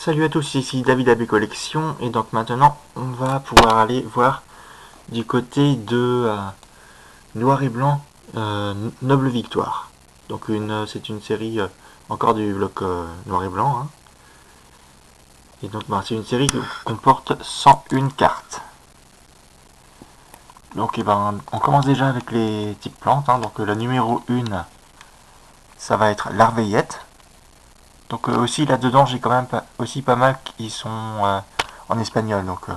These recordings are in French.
Salut à tous, ici David AB Collection et donc maintenant on va pouvoir aller voir du côté de Noir et Blanc Noble Victoire. Donc c'est une série encore du bloc Noir et Blanc. Hein. Et donc c'est une série qui comporte 101 cartes. Donc on commence déjà avec les types plantes. Hein. Donc la numéro 1, ça va être l'Arveillette. Donc aussi là-dedans j'ai quand même aussi pas mal qui sont en espagnol. Donc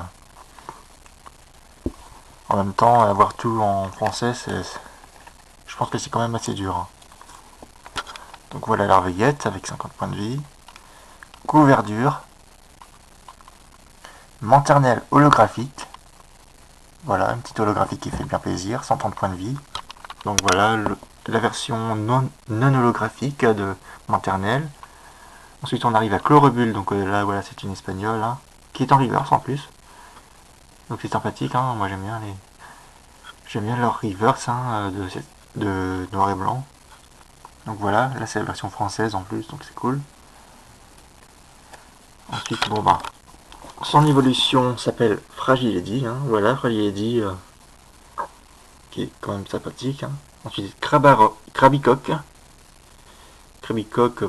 en même temps, avoir tout en français, je pense que c'est quand même assez dur. Hein. Donc voilà l'Arveillette avec 50 points de vie. Couverture. Lanternelle holographique. Voilà, une petite holographique qui fait bien plaisir, 130 points de vie. Donc voilà la version non holographique de Lanternelle. Ensuite on arrive à Chlorebule, donc là voilà c'est une espagnole, hein, qui est en reverse en plus. Donc c'est sympathique, hein, moi j'aime bien leur reverse hein, de noir et blanc. Donc voilà, là c'est la version française en plus, donc c'est cool. Ensuite, son évolution s'appelle Fragile Eddy, hein, voilà, Fragile Eddy, qui est quand même sympathique. Hein. Ensuite, Krabicoque. Krabicoque,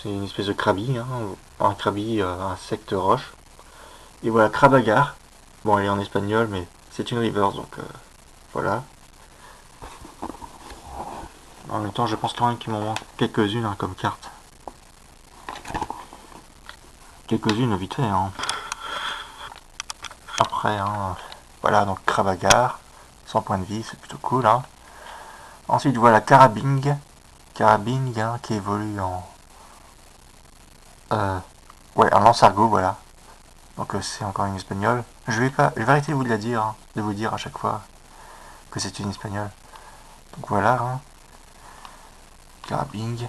c'est une espèce de krabi, hein, un krabi, insecte roche. Et voilà, Krabagar. Bon, elle est en espagnol, mais c'est une reverse, donc voilà. En même temps, je pense quand même qu'il m'en manque quelques-unes hein, comme carte. Quelques-unes vite fait. Hein. Après, hein, voilà, donc Krabagar, 100 points de vie, c'est plutôt cool. Hein. Ensuite, voilà Carabing. Carabing hein, qui évolue en. En Lansargot, voilà. Donc c'est encore une espagnole. Je vais arrêter de vous la dire, hein, de vous dire à chaque fois que c'est une espagnole. Donc voilà, hein. Carabing.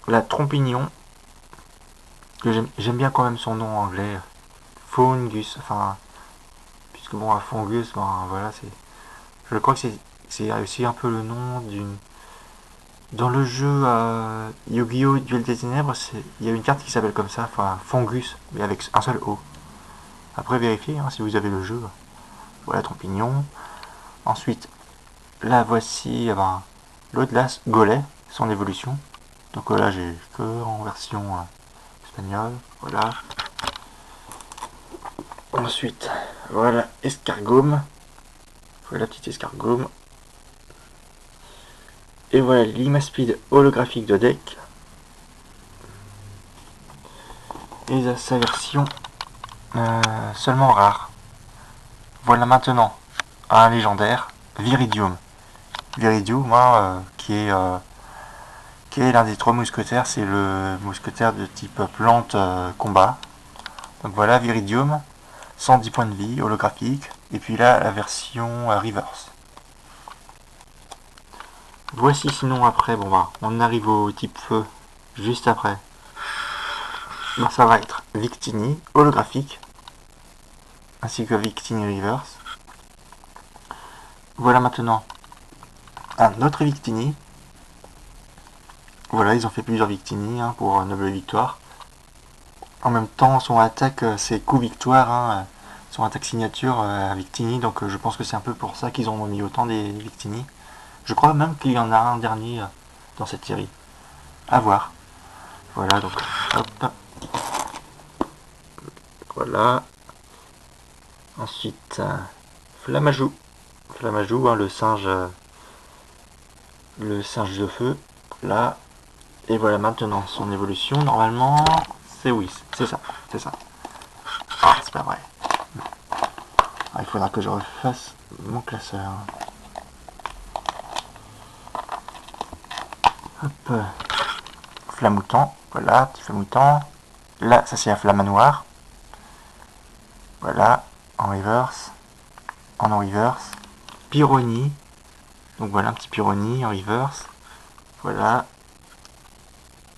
La Trompignon. Que j'aime bien quand même son nom anglais. Fungus, enfin. Puisque bon, à Fungus, voilà, c'est. Je crois que c'est aussi un peu le nom d'une. Dans le jeu Yu-Gi-Oh! Duel des Ténèbres, il y a une carte qui s'appelle comme ça, enfin Fungus, mais avec un seul O. Après, vérifiez hein, si vous avez le jeu. Voilà, Trompignon. Ensuite, là voici l'Audelas Gollet, son évolution. Donc là, j'ai que en version espagnole. Voilà. Ensuite, voilà, Escargome. Voilà, petite Escargome. Et voilà, l'Imaspeed holographique de deck. Et sa version seulement rare. Voilà maintenant un légendaire, Viridium. Viridium, hein, qui est l'un des 3 mousquetaires, c'est le mousquetaire de type plante combat. Donc voilà, Viridium, 110 points de vie, holographique, et puis là la version reverse. Voici sinon après, on arrive au type feu juste après. Ça va être Victini, holographique, ainsi que Victini reverse. Voilà maintenant un autre Victini. Voilà, ils ont fait plusieurs Victini hein, pour Noble Victoire. En même temps, son attaque, c'est coup victoire, hein, son attaque signature à Victini, donc je pense que c'est un peu pour ça qu'ils en ont mis autant des Victini. Je crois même qu'il y en a un dernier dans cette série. À voir. Voilà, donc hop. Voilà. Ensuite, Flamajou. Flamajou, hein, le singe de feu. Là. Et voilà maintenant son évolution. Normalement, c'est oui, c'est ça. Ah, c'est pas vrai. Ah, il faudra que je refasse mon classeur. Hop. Flamoutant. Voilà, petit flamoutant. Là, ça c'est un flamanoir. Voilà, en reverse. En reverse. Pyronie. Donc voilà un petit Pyronie en reverse. Voilà.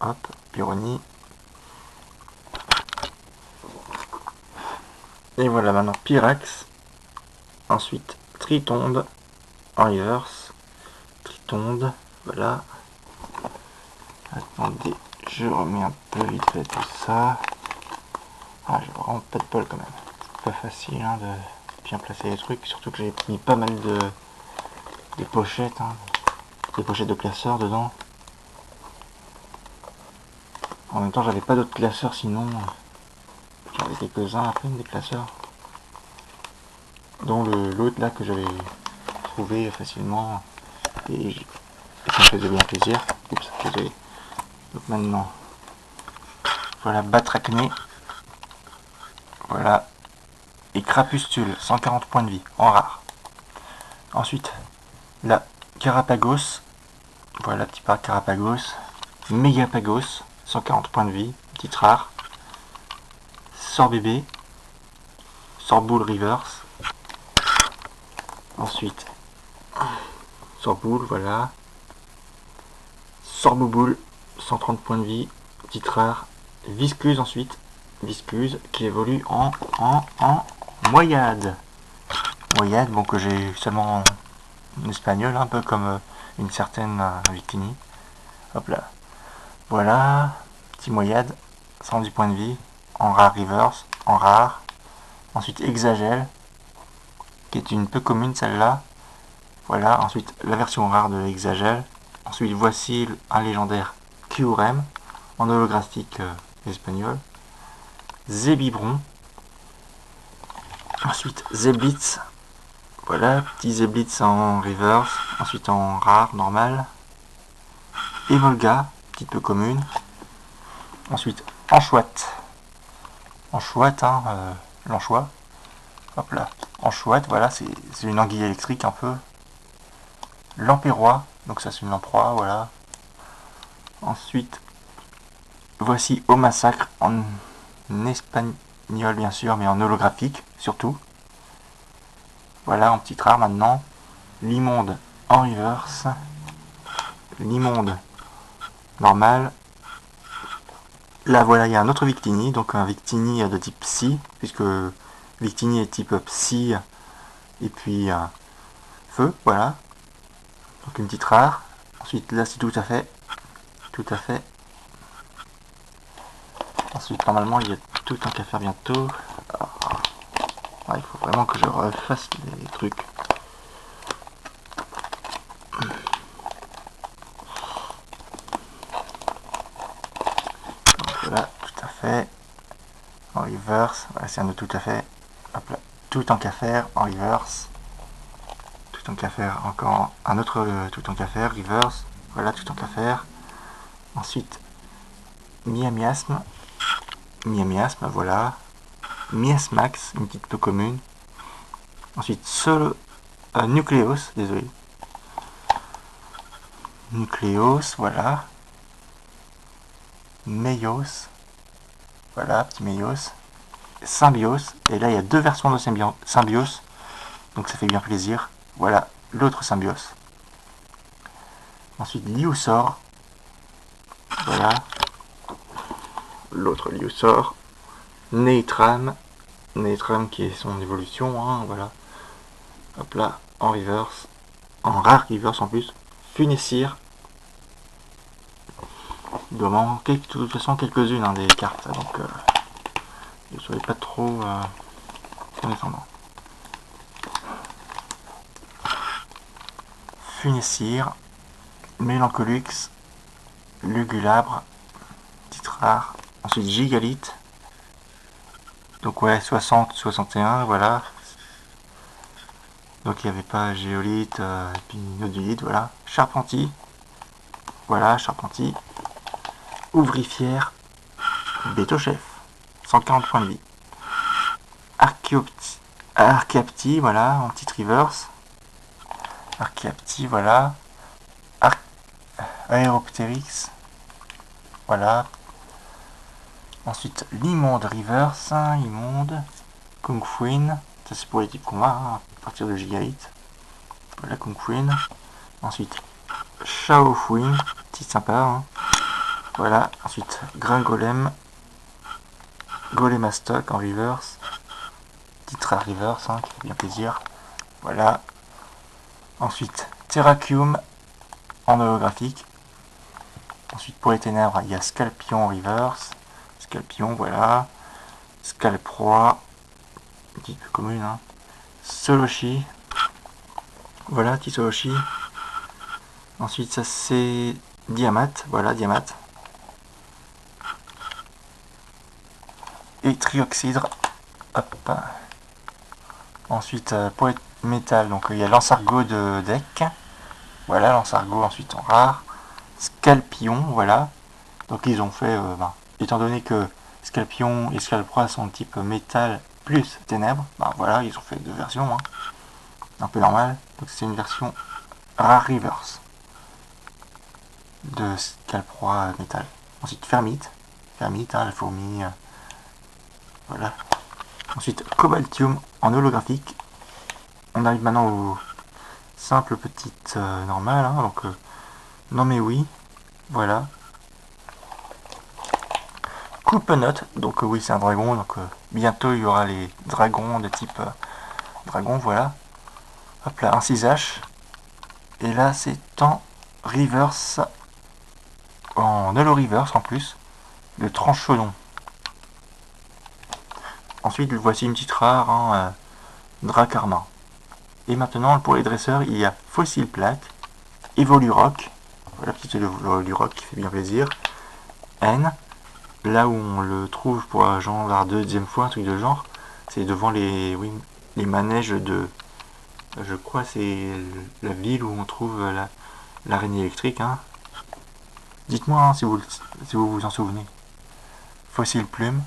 Hop, Pyronie. Et voilà maintenant Pyrax. Ensuite Tritonde en reverse. Tritonde, voilà. Attendez, je remets un peu vite fait tout ça. Ah, j'ai vraiment pas de bol quand même. C'est pas facile hein, de bien placer les trucs, surtout que j'ai mis pas mal de pochettes, hein, des pochettes de classeurs dedans. En même temps, j'avais pas d'autres classeurs sinon. J'avais quelques-uns à peine des classeurs. Dont l'autre là que j'avais trouvé facilement. Et ça me faisait bien plaisir. Oups, désolé. Donc maintenant, voilà Batracné. Voilà. Et Crapustule, 140 points de vie, en rare. Ensuite, la Carapagos. Voilà, petit parc Carapagos. Megapagos, 140 points de vie, petite rare. Sorbébé. Sorboule Reverse. Ensuite, Sorboule, voilà. Sorbouboule, 130 points de vie, petite rare. Viscluse ensuite. Viscluse qui évolue en Moyade. Moyade, bon que j'ai seulement en espagnol, un peu comme une certaine Victini. Hop là. Voilà, petit Moyade, 110 points de vie, en rare reverse, en rare. Ensuite Exagel, qui est une peu commune celle-là. Voilà, ensuite la version rare de Exagel. Ensuite voici un légendaire Kyurem, en holographique espagnol. Zébibron. Ensuite Zeblitz. Voilà, petit Zeblitz en reverse. Ensuite en rare, normal. Evolga, petit peu commune. Ensuite Anchouette. Anchouette, hein, l'anchois. Hop là. Anchouette, voilà, c'est une anguille électrique un peu. Lampérois, donc ça c'est une lamproie, voilà. Ensuite, voici Au Massacre en espagnol bien sûr, mais en holographique surtout. Voilà, en petite rare maintenant. L'immonde en reverse. L'immonde normal. Là voilà, il y a un autre Victini, donc un Victini de type Psy, puisque Victini est type Psy et puis Feu, voilà. Donc une petite rare. Ensuite là c'est tout à fait. Tout à fait. Ensuite normalement il y a tout un qu'à faire bientôt. Ah, il faut vraiment que je refasse les trucs. Donc voilà, tout à fait. En reverse, voilà, c'est un de tout à fait. Hop là, tout en qu'à faire en reverse. Tout en qu'à faire, encore un autre tout en qu'à faire, reverse. Voilà, tout en qu'à faire. Ensuite, Miasme. Miasme, voilà. Miasmax, une petite peu commune. Ensuite, Nucleos, désolé. Nucleos, voilà. Meios, voilà, petit Meios. Symbios, et là il y a deux versions de Symbios, donc ça fait bien plaisir. Voilà, l'autre Symbios. Ensuite, Liusor, voilà. L'autre Liusor. Neitram, Neitram qui est son évolution, hein, voilà. Hop là, en reverse, en rare reverse en plus. Funessir. Il doit manquer de toute façon quelques-unes hein, des cartes, donc ne soyez pas trop condescendants. Funessir, Mélancolux, Lugulabre, petite rare. Ensuite Gigalite. Donc ouais, 60, 61, voilà. Donc il n'y avait pas Géolite, et puis Nodulite, voilà. Charpentier, voilà, Charpentier. Ouvrifière, Bétochef, 140 points de vie. Archaepti, voilà, en petite reverse. Archaepti, voilà. Aeropteryx, voilà. Ensuite, l'immonde reverse, immonde. Kung Fuin, ça c'est pour les types combat, hein, à partir de Gigalite. Voilà, Kung Fuin. Ensuite, Shao Fuin, petit sympa, hein. Voilà, ensuite, Gringolem. Golemastoc en reverse. Titre à reverse, hein, qui fait bien plaisir. Voilà. Ensuite, Terrakium en holographique. Ensuite, pour les ténèbres, il y a Scalpion en reverse. Scalpion, voilà. Scalproie, petite commune, hein. Soloshi, voilà, Tisoloshi. Ensuite, ça c'est Diamat, voilà, Diamat. Et Trioxydre, hop. Ensuite, pour être métal, donc il y a l'Ansargo de deck. Voilà, l'Ansargo ensuite en rare. Scalpion, voilà. Donc ils ont fait, étant donné que Scalpion et Scalproie sont de type métal plus ténèbres, voilà, ils ont fait deux versions, hein. Un peu normal. Donc c'est une version rare reverse de Scalproie métal. Ensuite Fermite, hein, la fourmi, voilà. Ensuite Cobaltium en holographique. On arrive maintenant au simple petite normale, hein, donc non mais oui, voilà. Coupe-note, donc oui c'est un dragon, donc bientôt il y aura les dragons de type dragon, voilà. Hop là, un 6H. Et là c'est en reverse, en holo reverse en plus, le tranchodon. Ensuite voici une petite rare, hein, Dracarma. Et maintenant pour les dresseurs il y a Fossil Plaque, Evolurock, voilà petite Evolurock qui fait bien plaisir. N, là où on le trouve pour genre la deuxième fois, un truc de genre, c'est devant les, oui, les manèges de, je crois c'est la ville où on trouve l'araignée électrique, hein. Dites-moi, hein, si vous vous en souvenez. Fossile Plume,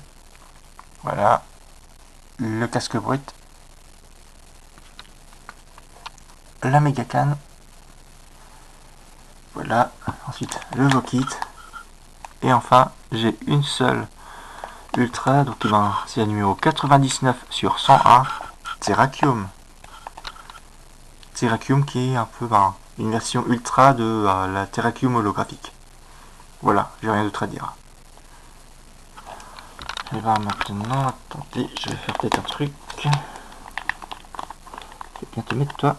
voilà. Le casque brut, la méga canne, voilà. Ensuite le Vokit, et enfin j'ai une seule ultra, donc c'est la numéro 99 sur 101, Terrakium. Terrakium qui est un peu une version ultra de la Terrakium holographique. Voilà, j'ai rien d'autre à dire. Et maintenant, attendez, je vais faire peut-être un truc. Je vais bien te mettre toi.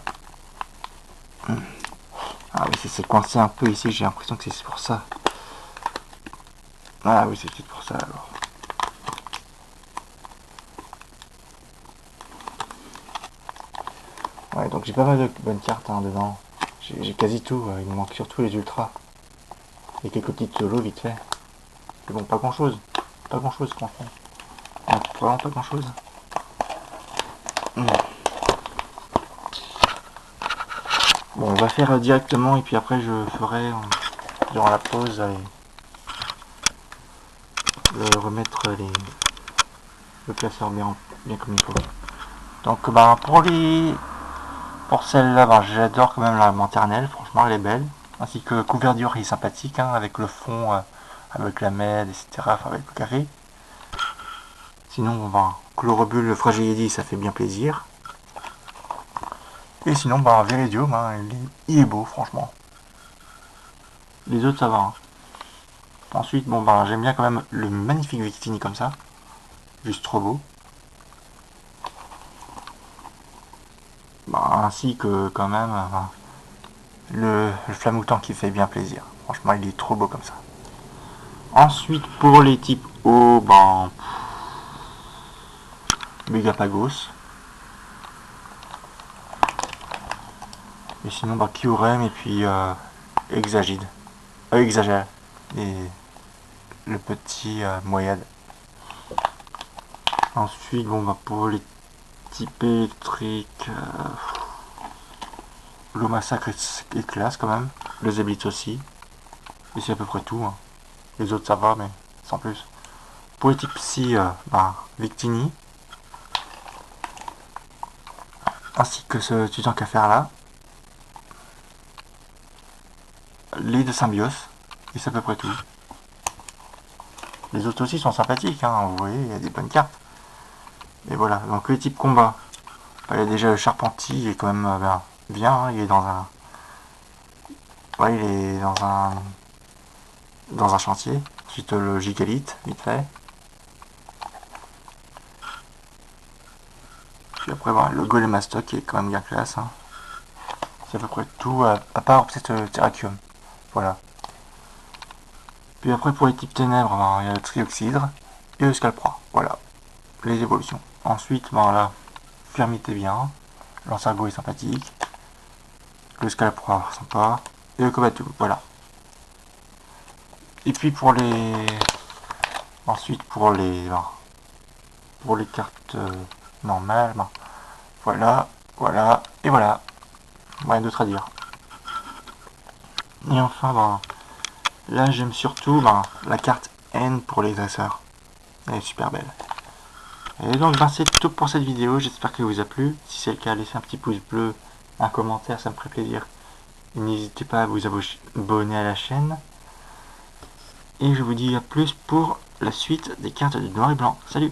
Ah oui, c'est coincé un peu ici, j'ai l'impression que c'est pour ça. Ah oui, c'est peut-être pour ça alors. Ouais, donc j'ai pas mal de bonnes cartes, hein, dedans. J'ai quasi tout, il me manque surtout les ultras. Et quelques petites solos vite fait. Mais bon, pas grand chose. Pas grand chose, franchement. Non, vraiment pas grand chose. Bon, on va faire directement et puis après je ferai durant la pause remettre le classeur bien comme il faut. Donc pour celle-là, j'adore quand même la maternelle, franchement elle est belle. Ainsi que couverture est sympathique, hein, avec le fond, avec la med, etc. Enfin avec le carré. Sinon, Chlorobule Fragility, ça fait bien plaisir. Et sinon, Viridium, hein, il est beau, franchement. Les autres, ça va, hein. Ensuite, j'aime bien quand même le magnifique Victini comme ça. Juste trop beau. Ainsi que quand même le Flamoutant qui fait bien plaisir. Franchement, il est trop beau comme ça. Ensuite, pour les types O, Megapagos. Et sinon, Kyurem et puis Exagide. Exagère. Et le petit Moyade. Ensuite, pour les types électriques, le Massacre est classe quand même. Le Zeblitz aussi. Et c'est à peu près tout, hein. Les autres ça va, mais sans plus. Pour les types Psy, Victini. Ainsi que ce tutant qu'à faire là. Les de Symbios. Et c'est à peu près tout. Les autres aussi sont sympathiques, hein, vous voyez, il y a des bonnes cartes. Et voilà, donc le type combat. Il y a déjà le Charpentier, il est quand même bien, hein, il est dans un. Ouais, il est dans un chantier. Ensuite le Gigalite, vite fait. Puis après, le Golemastoc qui est quand même bien classe, hein. C'est à peu près tout, à part peut-être le Terrakium. Voilà. Puis après, pour les types ténèbres, il y a le Trioxydre et le Scalproie. Voilà. les évolutions. Ensuite, ben là, Fermite est bien, l'Ansargo est sympathique, le Scalapra sympa, et le Kobatou, voilà. Et puis pour les... Ensuite pour les... Ben, pour les cartes normales, ben, voilà, voilà, et voilà. Rien d'autre à dire. Et enfin, ben, là j'aime surtout ben, la carte N pour les dresseurs. Elle est super belle. Et donc ben, c'est tout pour cette vidéo, j'espère qu'elle vous a plu. Si c'est le cas, laissez un petit pouce bleu, un commentaire, ça me ferait plaisir. N'hésitez pas à vous abonner à la chaîne. Et je vous dis à plus pour la suite des cartes de noir et blanc. Salut!